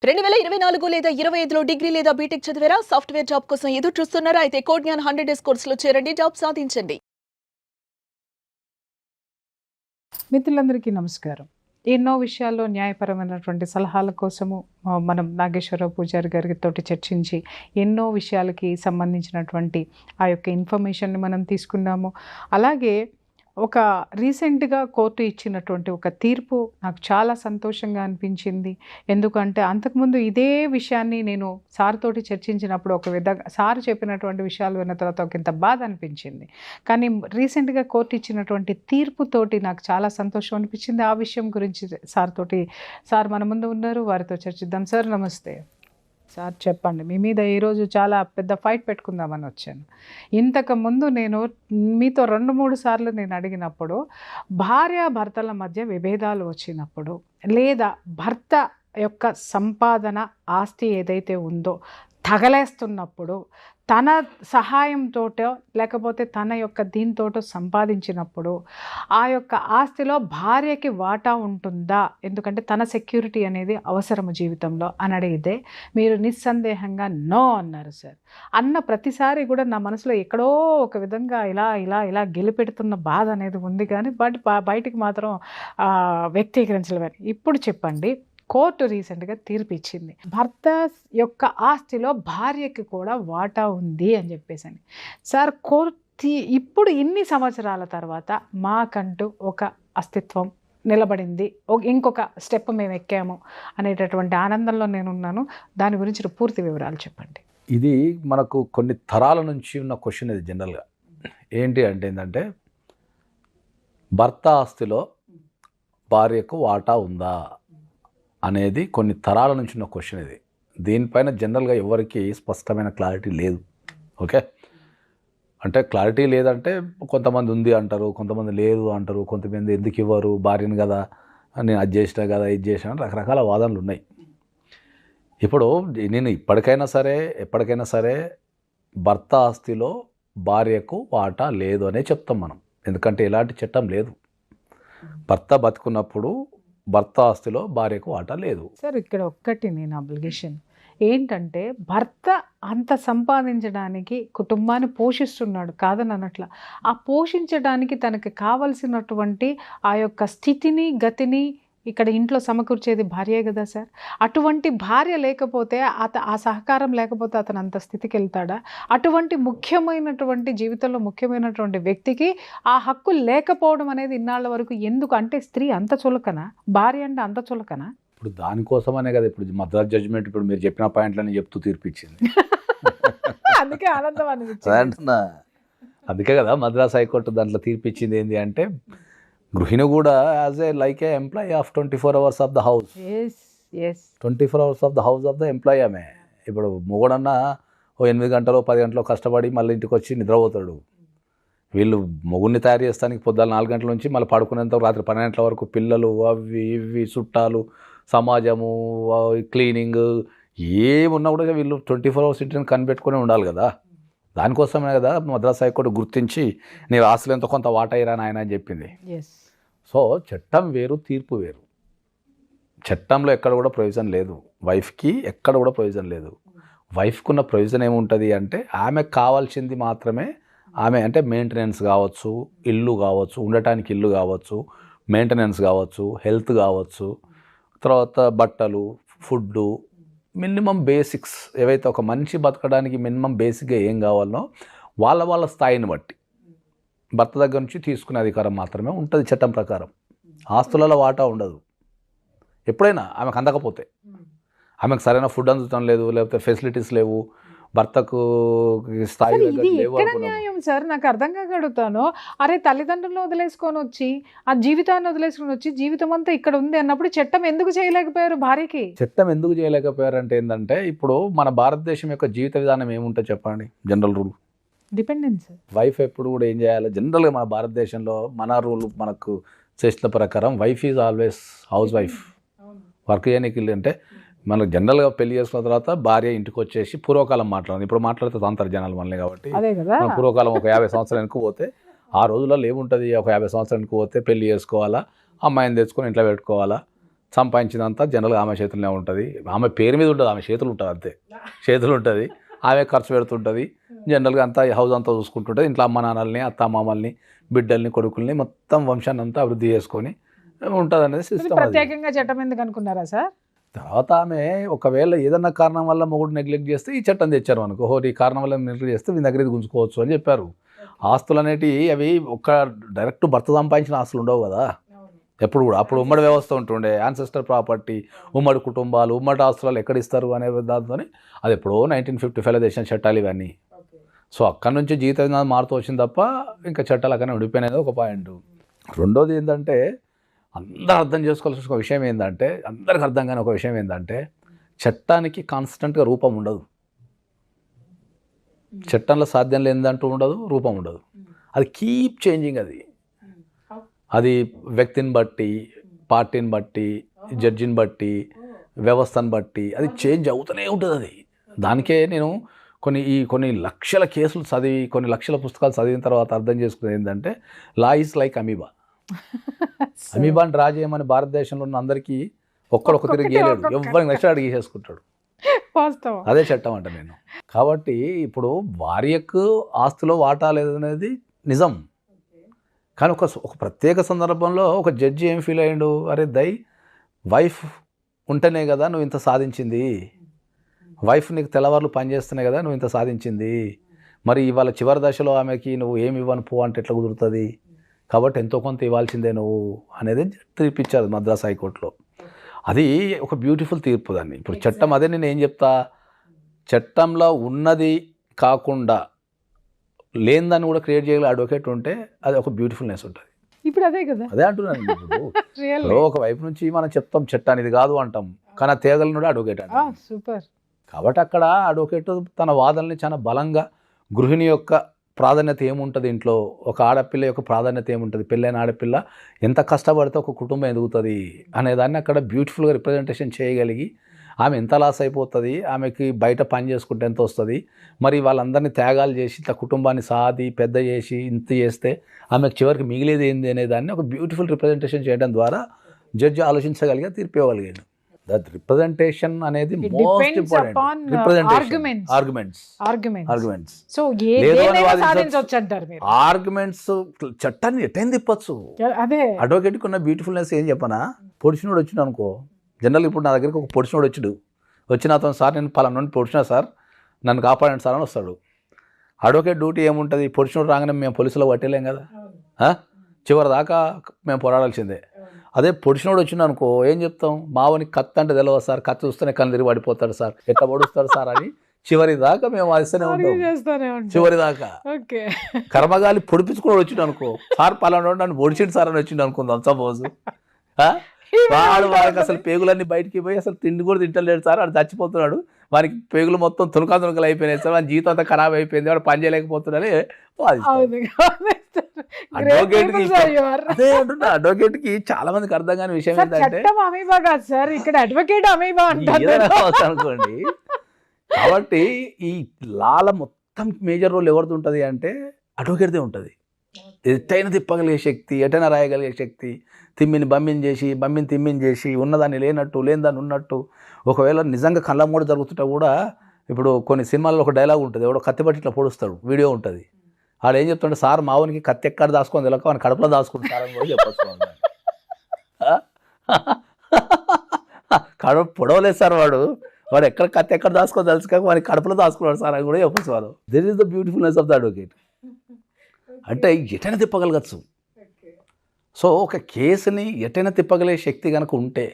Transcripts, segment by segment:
2024 లేదా 25లో డిగ్రీ లేదా బీటెక్ చదివారా? సాఫ్ట్‌వేర్ జాబ్ కోసం ఎదురు చూస్తున్నారా? అయితే కోడ్ జ్ఞాన్ 100 డేస్ కోర్సులో చేరండి. జాబ్ సాధించండి. మిత్రులందరికీ నమస్కారం. ఎన్నో విషయాల్లో న్యాయపరమైనటువంటి సలహాల కోసము మనం నాగేశ్వరరావు పూజారి గారితోటి చర్చించి ఎన్నో విషయాలకి సంబంధించినటువంటి ఆ యొక్క ఇన్ఫర్మేషన్ని మనం తీసుకున్నాము. అలాగే ఒక రీసెంట్గా కోర్టు ఇచ్చినటువంటి ఒక తీర్పు నాకు చాలా సంతోషంగా అనిపించింది. ఎందుకంటే అంతకుముందు ఇదే విషయాన్ని నేను సార్ తోటి చర్చించినప్పుడు ఒక విధంగా సార్ చెప్పినటువంటి విషయాలు విన్న తర్వాత ఒకంత బాధ అనిపించింది. కానీ రీసెంట్గా కోర్టు ఇచ్చినటువంటి తీర్పుతోటి నాకు చాలా సంతోషం అనిపించింది. ఆ విషయం గురించి సార్ మన ముందు ఉన్నారు, వారితో చర్చిద్దాం. సార్ నమస్తే. సార్ చెప్పండి, మీ మీద ఈరోజు చాలా పెద్ద ఫైట్ పెట్టుకుందామని వచ్చాను. ఇంతకుముందు నేను మీతో 2-3 సార్లు నేను అడిగినప్పుడు భార్యాభర్తల మధ్య విభేదాలు వచ్చినప్పుడు లేదా భర్త యొక్క సంపాదన ఆస్తి ఏదైతే ఉందో తగలేస్తున్నప్పుడు తన సహాయంతోటో లేకపోతే తన యొక్క దీంతోటో సంపాదించినప్పుడు ఆ యొక్క ఆస్తిలో భార్యకి వాటా ఉంటుందా, ఎందుకంటే తన సెక్యూరిటీ అనేది అవసరము జీవితంలో అని అడిగితే మీరు నిస్సందేహంగా నో అన్నారు సార్. అన్న ప్రతిసారి కూడా నా మనసులో ఎక్కడో ఒక విధంగా ఇలా ఇలా ఇలా గెలిపెడుతున్న బాధ అనేది ఉంది, కానీ బయటికి మాత్రం వ్యక్తీకరించలేరు. ఇప్పుడు చెప్పండి, కోర్టు రీసెంట్గా తీర్పు ఇచ్చింది, భర్త యొక్క ఆస్తిలో భార్యకి కూడా వాటా ఉంది అని చెప్పేసి. సార్ కోర్టు ఇప్పుడు ఇన్ని సంవత్సరాల తర్వాత మాకంటూ ఒక అస్తిత్వం నిలబడింది, ఇంకొక స్టెప్ మేము ఎక్కాము అనేటటువంటి ఆనందంలో నేనున్నాను. దాని గురించి పూర్తి వివరాలు చెప్పండి. ఇది మనకు కొన్ని తరాల నుంచి ఉన్న క్వశ్చన్. ఇది జనరల్గా ఏంటంటే భర్త ఆస్తిలో భార్యకు వాటా ఉందా అనేది కొన్ని తరాల నుంచి ఉన్న క్వశ్చన్. ఇది దీనిపైన జనరల్గా ఎవరికి స్పష్టమైన క్లారిటీ లేదు. ఓకే, అంటే క్లారిటీ లేదంటే కొంతమంది ఉంది అంటారు, కొంతమంది లేదు అంటారు, కొంతమంది ఎందుకు ఇవ్వరు, భార్యను కదా నేను అది చేసినా కదా ఇది చేసినా, రకరకాల వాదనలు ఉన్నాయి. ఇప్పుడు నేను ఎప్పటికైనా సరే భర్త ఆస్తిలో భార్యకు వాటా లేదు అనే చెప్తాం మనం. ఎందుకంటే ఎలాంటి చట్టం లేదు. భర్త బతుకున్నప్పుడు భర్త ఆస్తిలో భార్యకు వాటా లేదు. సార్ ఇక్కడ ఒక్కటి నేను అబ్లిగేషన్ ఏంటంటే, భర్త అంత సంపాదించడానికి కుటుంబాన్ని పోషిస్తున్నాడు కాదని అనట్లా. ఆ పోషించడానికి తనకి కావలసినటువంటి ఆ యొక్క స్థితిని గతిని ఇక్కడ ఇంట్లో సమకూర్చేది భార్యే కదా సార్. అటువంటి భార్య లేకపోతే ఆ సహకారం లేకపోతే అతను అంత స్థితికి వెళ్తాడా? అటువంటి ముఖ్యమైనటువంటి జీవితంలో ముఖ్యమైనటువంటి వ్యక్తికి ఆ హక్కు లేకపోవడం అనేది ఇన్నాళ్ళ వరకు ఎందుకు? అంటే స్త్రీ అంత చులకనా, భార్య అంటే అంత చులకనా? ఇప్పుడు దానికోసమనే కదా ఇప్పుడు మద్రాస్ జడ్జిమెంట్ ఇప్పుడు మీరు చెప్పిన పాయింట్లని చెప్తూ తీర్పిచ్చింది. అందుకే ఆనందం అనిపించింది. అందుకే కదా మద్రాస్ హైకోర్టు దాంట్లో తీర్పిచ్చింది. ఏంటి అంటే గృహిణి కూడా as a like A employee of 24 hours of the house. 24 hours of the house of the employee ఆమె. ఇప్పుడు మొగుడన్నా 8 గంటలు 10 గంటలు కష్టపడి మళ్ళీ ఇంటికి వచ్చి నిద్రపోతాడు. వీళ్ళు మొగుడిని తయారు చేస్తానికి పొద్దున్న 4 గంటల నుంచి మళ్ళీ పడుకునేంత రాత్రి 12 గంటల వరకు పిల్లలు అవి ఇవి చుట్టాలు సమాజము క్లీనింగ్ ఏమున్నా కూడా వీళ్ళు 24 hours ఇంటిని కనిపెట్టుకుని ఉండాలి కదా. దానికోసమే కదా మద్రాస్ హైకోర్టు గుర్తించి నీ ఆస్తులు ఎంతో కొంత వాటైరా నాయన అని చెప్పింది. సో చట్టం వేరు, తీర్పు వేరు. చట్టంలో ఎక్కడ కూడా ప్రొవిజన్ లేదు, వైఫ్కి ఎక్కడ కూడా ప్రొవిజన్ లేదు. వైఫ్కి ఉన్న ప్రొవిజన్ ఏముంటుంది అంటే ఆమెకు కావాల్సింది మాత్రమే ఆమె, అంటే మెయింటెనెన్స్ కావచ్చు, ఇల్లు కావచ్చు, ఉండటానికి ఇల్లు కావచ్చు, మెయింటెనెన్స్ కావచ్చు, హెల్త్ కావచ్చు, తర్వాత బట్టలు, ఫుడ్డు, మినిమం బేసిక్స్ ఏవైతే ఒక మనిషి బతకడానికి మినిమం బేసిక్గా ఏం కావాలనో వాళ్ళ స్థాయిని బట్టి భర్త దగ్గర నుంచి తీసుకునే అధికారం మాత్రమే ఉంటుంది చట్టం ప్రకారం. ఆస్తులలో వాటా ఉండదు. ఎప్పుడైనా ఆమెకు అందకపోతే, ఆమెకు సరైన ఫుడ్ అందుతం లేదు, లేకపోతే ఫెసిలిటీస్ లేవు, భర్తకు స్థాయి న్యాయం సార్ నాకు అర్థం కాక అడుగుతాను. అరే తల్లిదండ్రులను వదిలేసుకొని వచ్చి ఆ జీవితాన్ని వదిలేసుకొని వచ్చి జీవితం అంతా ఇక్కడ ఉంది అన్నప్పుడు చట్టం ఎందుకు చేయలేకపోయారు భార్యకి? చట్టం ఎందుకు చేయలేకపోయారు అంటే ఏంటంటే ఇప్పుడు మన భారతదేశం యొక్క జీవిత విధానం ఏముంటుంది చెప్పండి? General rule dependence. వైఫ్ ఎప్పుడు కూడా ఏం చేయాలి? జనరల్గా మన భారతదేశంలో మన రూల్ మనకు చేసిన ప్రకారం wife is always house wife. Work చేయడానికి అంటే మనకు జనరల్గా పెళ్లి చేసుకున్న తర్వాత భార్య ఇంటికి వచ్చేసి పూర్వకాలం మాట్లాడాలి. ఇప్పుడు మాట్లాడితే అంతర్జనాలు మనలే కాబట్టి పూర్వకాలం ఒక 50 సంవత్సరాలు వెనుక పోతే ఆ రోజులలో ఏముంటుంది? ఒక 50 సంవత్సరాలు వెనుక పోతే పెళ్లి చేసుకోవాలా, అమ్మాయిని తెచ్చుకొని ఇంట్లో పెట్టుకోవాలా, సంపాదించినంత జనరల్గా ఆమె చేతులనే ఉంటుంది, ఆమె పేరు మీద ఉంటుంది, ఆమె చేతులు ఉంటుంది అంతే, చేతులు ఉంటుంది, ఆమె ఖర్చు పెడుతుంటుంది, జనరల్గా అంతా హౌస్ అంతా చూసుకుంటుంటుంది, ఇంట్లో అమ్మ నాన్నల్ని అత్తమామల్ని బిడ్డల్ని కొడుకుల్ని మొత్తం వంశాన్ని అంతా అభివృద్ధి చేసుకొని ఉంటుంది అనేది సిస్టమ్. ప్రత్యేకంగా చట్టం ఎందుకు అనుకున్నారా సార్? తర్వాత ఆమె ఒకవేళ ఏదన్నా కారణం వల్ల మొగుడు నెగ్లెక్ట్ చేస్తే ఈ చట్టం తెచ్చారు అనుకో, ఈ కారణం వల్ల నెగ్లెక్ట్ చేస్తే మీ దగ్గర ఇది గుంజుకోవచ్చు అని చెప్పారు. ఆస్తులు అనేటివి అవి ఒక డైరెక్ట్ భర్త సంపాదించిన ఆస్తులు ఉండవు కదా ఎప్పుడు కూడా. అప్పుడు ఉమ్మడి వ్యవస్థ ఉంటుండే, యాన్సెస్టర్ ప్రాపర్టీ, ఉమ్మడి కుటుంబాలు, ఉమ్మడి ఆస్తులు ఎక్కడ ఇస్తారు అనే దాంతో అది ఎప్పుడో 1955 దేశం చట్టాలు ఇవన్నీ. సో అక్కడి నుంచి జీవిత విధానం మారుతూ వచ్చింది తప్ప ఇంకా చట్టాలు అక్కడనే ఉండిపోయినది ఒక పాయింట్. రెండోది ఏంటంటే అందరూ అర్థం చేసుకోవాల్సిన ఒక విషయం ఏంటంటే, అందరికి అర్థం కాని ఒక విషయం ఏంటంటే, చట్టానికి కాన్స్టెంట్గా రూపం ఉండదు. చట్టంలో సాధ్యం లేదంటూ ఉండదు, రూపం ఉండదు. అది కీప్ చేంజింగ్. అది వ్యక్తిని బట్టి, పార్టీని బట్టి, జడ్జిని బట్టి, వ్యవస్థను బట్టి అది చేంజ్ అవుతూనే ఉంటుంది. అది దానికే నేను కొన్ని లక్షల కేసులు చదివి, కొన్ని లక్షల పుస్తకాలు చదివిన తర్వాత అర్థం చేసుకునేది ఏంటంటే, లా ఈజ్ లైక్ అమీబా. అమీబాని డ్రా చేయమని భారతదేశంలో ఉన్న అందరికీ ఒక్కడొక్క తిరిగి గీయలేడు, ఎవరికి నచ్చిన అడిగి చేసుకుంటాడు. అదే చట్టం అంట నేను. కాబట్టి ఇప్పుడు భార్యకు ఆస్తిలో వాటా లేదనేది నిజం. కానీ ఒక ప్రత్యేక సందర్భంలో ఒక జడ్జి ఏం ఫీల్ అయ్యాడు, అరే వైఫ్ ఉంటేనే కదా నువ్వు ఇంత సాధించింది, వైఫ్ నీకు తెల్లవారులు పనిచేస్తున్నాయి కదా నువ్వు ఇంత సాధించింది, మరి ఇవాళ చివరి దశలో ఆమెకి నువ్వు ఏమి ఇవ్వను పో అంటే ఎట్లా కుదురుతుంది, కాబట్టి ఎంతో కొంత ఇవ్వాల్సిందే నువ్వు అనేది తీర్పు ఇచ్చారు మద్రాస్ హైకోర్టులో. అది ఒక బ్యూటిఫుల్ తీర్పు. దాన్ని ఇప్పుడు చట్టం అదే నేను ఏం చెప్తా, చట్టంలో ఉన్నది కాకుండా లేనిదాన్ని కూడా క్రియేట్ చేయగల అడ్వకేట్ ఉంటే అది ఒక బ్యూటిఫుల్నెస్ ఉంటుంది. ఇప్పుడు అదే కదా, అదే అంటున్నాను. ఇప్పుడు ఒక వైపు నుంచి మనం చెప్తాం చట్టాన్ని ఇది కాదు అంటాం, కానీ ఆ తేగలను అడ్వకేట్ అంటాం. సూపర్. కాబట్టి అక్కడ అడ్వకేట్ తన వాదనని చాలా బలంగా, గృహిణి యొక్క ప్రాధాన్యత ఏముంటుంది ఇంట్లో, ఒక ఆడపిల్ల యొక్క ప్రాధాన్యత ఏముంటుంది, పెళ్ళైన ఆడపిల్ల ఎంత కష్టపడితే ఒక కుటుంబం ఎదుగుతుంది అనేదాన్ని అక్కడ బ్యూటిఫుల్గా రిప్రజెంటేషన్ చేయగలిగి, ఆమె ఎంత లాస్ అయిపోతుంది, ఆమెకి బయట పని చేసుకుంటే ఎంత వస్తుంది, మరి వాళ్ళందరినీ త్యాగాలు చేసి ఇట్లా కుటుంబాన్ని సాది పెద్ద చేసి ఇంత చేస్తే ఆమెకు చివరికి మిగిలేది ఏంది అనేదాన్ని ఒక బ్యూటిఫుల్ రిప్రజెంటేషన్ చేయడం ద్వారా జడ్జి ఆలోచించగలిగా తీర్పు ఇవ్వగలిగాడు. దట్ రిప్రజెంటేషన్ అనేది most important. Arguments so arguments చట్టాన్ని ఎట్టైనా తిప్పచ్చు. అదే అడ్వకేట్కి ఉన్న బ్యూటిఫుల్నెస్ ఏం చెప్పనా, పొడిచినోడు వచ్చిండు అనుకో, జనరల్ ఇప్పుడు నా దగ్గరికి ఒక పొడిచినోడు వచ్చిన అతను సార్ నేను పలానా నుండి పొడిచినా సార్ నన్ను కాపాడండి సార్ అని వస్తాడు. అడ్వకేట్ డ్యూటీ ఏముంటుంది, పొడిచినోడు రాగానే మేము పోలీసులో పట్టలేం కదా, చివరి దాకా మేము పోరాడాల్సిందే. అదే పొడిచినోడు వచ్చిండు అనుకో ఏం చెప్తాం, మావనికి కత్తి అంటే తెలియదు సార్, కత్తి చూస్తేనే కళ్ళు తిరిగి పడిపోతాడు సార్, ఎట్లా పొడుస్తాడు సార్ అని చివరి దాకా మేము వాదిస్తూనే ఉంటాం. చివరి దాకా కర్మగాలి పొడిపించుకుని వచ్చిండు అనుకో, సార్ పలానా నన్ను పొడిచిండు సార్ అని వచ్చిండు అనుకుందాం సపోజ్, వాడికి అసలు పేగులన్నీ బయటికి పోయి అసలు తిండి కూడా తింటలేడు సార్, వాడు చచ్చిపోతున్నాడు, వానికి పేగులు మొత్తం తునకలు అయిపోయినాయి సార్, వాడి జీవితం అంతా ఖరాబ్ అయిపోయింది, వాడు పని చేయలేకపోతున్నాడని అడ్వకేట్కి చాలా మందికి అర్థం కాని విషయం ఏంటంటే అనుకోండి. కాబట్టి ఈ లాల మొత్తం మేజర్ రోల్ ఎవరిది ఉంటుంది అంటే అడ్వకేట్దే ఉంటుంది. ఎట్టైనా తిప్పగలిగే శక్తి, ఎటైనా రాయగలిగే శక్తి, తిమ్మిని తిమ్మిని చేసి ఉన్నదాన్ని లేనిదాన్ని ఉన్నట్టు, ఒకవేళ నిజంగా కళ్ళ మూడు జరుగుతుంటే కూడా, ఇప్పుడు కొన్ని సినిమాల్లో ఒక డైలాగ్ ఉంటుంది, ఎవడో కత్తి పట్టి ఇట్లా పొడుస్తాడు, వీడియో ఉంటుంది, వాడు ఏం చెప్తుంటే సార్ మావునికి కత్తి ఎక్కడ దాచుకొని తెలియక వాడిని కడుపులో దాచుకుంటారని కూడా చెప్పచ్చు. కడుపు పొడవలేదు సార్, వాడు ఎక్కడ కత్తి ఎక్కడ దాచుకొని తెలుసుకోక వాడిని కడుపులో దాచుకున్నాడు సార్ అని కూడా చెప్పచ్చు. వారు this is the beautifulness of the advocate. అంటే ఎటైనా తిప్పగలగచ్చు. సో ఒక కేసుని ఎటైనా తిప్పగలిగే శక్తి కనుక ఉంటే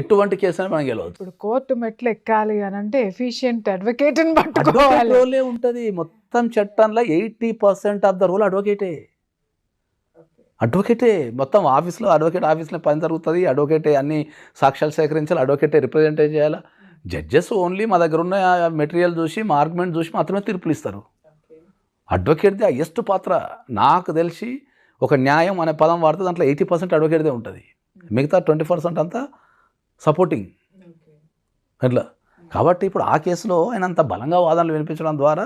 ఎటువంటి కేసు అని మనం గెలవచ్చు. ఇప్పుడు కోర్టు మెట్లు ఎక్కాలి అని అంటే ఎఫిషియెంట్ అడ్వకేట్ని పట్టుకోవాలి. రోలే ఉంటుంది మొత్తం చట్టంలో. 80% ఆఫ్ ద రోల్ అడ్వకేటే మొత్తం ఆఫీస్లో. అడ్వకేట్ ఆఫీస్లో పని జరుగుతుంది, అడ్వకేటే అన్ని సాక్ష్యాలు సేకరించాలి, అడ్వకేటే రిప్రజెంట్ చేయాలి. జడ్జెస్ ఓన్లీ మా దగ్గర ఉన్న మెటీరియల్ చూసి, మా ఆర్గ్యుమెంట్ చూసి మాత్రమే తీర్పులు ఇస్తారు. అడ్వకేట్ది హైయెస్ట్ పాత్ర. నాకు తెలిసి ఒక న్యాయం అనే పదం వాడితే దాంట్లో 80% అడ్వకేట్దే ఉంటుంది, మిగతా 20% అంతా సపోర్టింగ్ అట్లా. కాబట్టి ఇప్పుడు ఆ కేసులో ఆయన అంత బలంగా వాదనలు వినిపించడం ద్వారా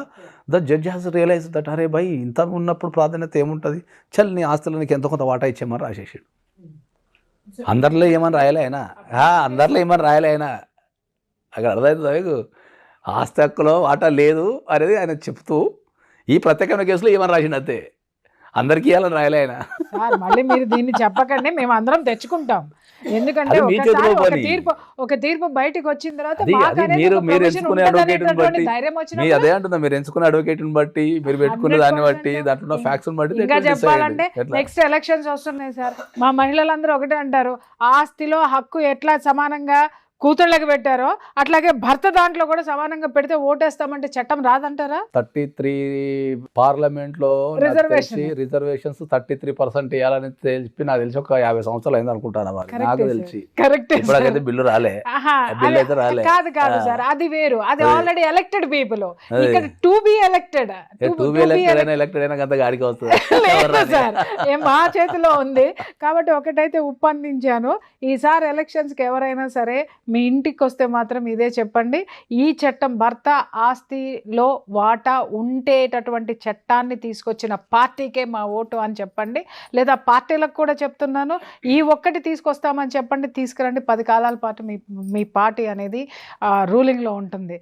the judge has realise that అరే భయ్ ఇంత ఉన్నప్పుడు ప్రాధాన్యత ఏముంటుంది, చల్ నీ ఆస్తులు నీకు ఎంతో కొంత వాటా ఇచ్చేమని రాసేసాడు. అందరిలో ఏమని రాయలే ఆయన అందరిలో ఏమని రాయలే ఆయన అక్కడ అర్థమవుతుంది మీకు ఆస్తి హక్కులో వాటా లేదు అనేది ఆయన చెప్తూ ఈ ప్రత్యేకమైన కేసులో ఏమని రాసిండు అంతే అందరికీ ఇవ్వాలని రాయలే ఆయన సార్ మళ్ళీ మీరు దీన్ని చెప్పకండి, మేము అందరం తెచ్చుకుంటాం. ఎందుకంటే అది మీ చేతిలో పని. ఒక తీర్పు బయటకు వచ్చిన తర్వాత అది మాకు అనేది మీరు ఒక మీరు provision ఎంచుకునే ఉంటది అడ్వకేట్ని అనేటటువంటి బట్టి ధైర్యం మీ వచ్చినప్పుడు అదే అంటున్నా మీరు ఎంచుకునే అడ్వకేట్ని బట్టి మీరు పెట్టుకునే దాన్ని బట్టి 100% దాంట్లో ఫ్యాక్ట్స్ బట్టి ఇంకా decide చెప్పాలంటే ఎట్లా. నెక్స్ట్ ఎలక్షన్స్ వస్తున్నాయి సార్. మా మహిళలందరూ ఒకటే అంటారు, ఆస్తిలో హక్కు ఎట్లా సమానంగా కూతుళ్ళకి పెట్టారో అట్లాగే భర్త దాంట్లో కూడా సమానంగా పెడితే ఓటేస్తామంటే చట్టం రాదంటారా? 33 పార్లమెంట్ లో Reservation. రిజర్వేషన్స్ 33% ఇవ్వాలని తెలిపి నాకు తెలిసి ఒక 50 సంవత్సరాలు అయింది అనుకుంటాను మరి నాకు తెలిసి కరెక్ట్. ఇప్పటికైతే బిల్లు రాలే బిల్ అయితే రాలే కాదు సార్, అది వేరు. అది అదే. Already elected people. అదే. ఇక్కడ టు బి ఎలక్టెడ్ ఎలక్టెడ్ అయినా అంత గాడికి అవుతుంది లేదు సార్, మా చేతిలో ఉంది. కాబట్టి ఒకటైతే ఉప్పందించాను, ఈసారి ఎలక్షన్స్ కి ఎవరైనా సరే మీ ఇంటికి వస్తే మాత్రం ఇదే చెప్పండి, ఈ చట్టం భర్త ఆస్తిలో వాటా ఉండేటటువంటి చట్టాన్ని తీసుకొచ్చిన పార్టీకే మా ఓటు అని చెప్పండి. లేదా పార్టీలకు కూడా చెప్తున్నాను, ఈ ఒక్కటి తీసుకొస్తామని చెప్పండి, తీసుకురండి. 10 కాలాల పాటు మీ పార్టీ అనేది రూలింగ్లో ఉంటుంది.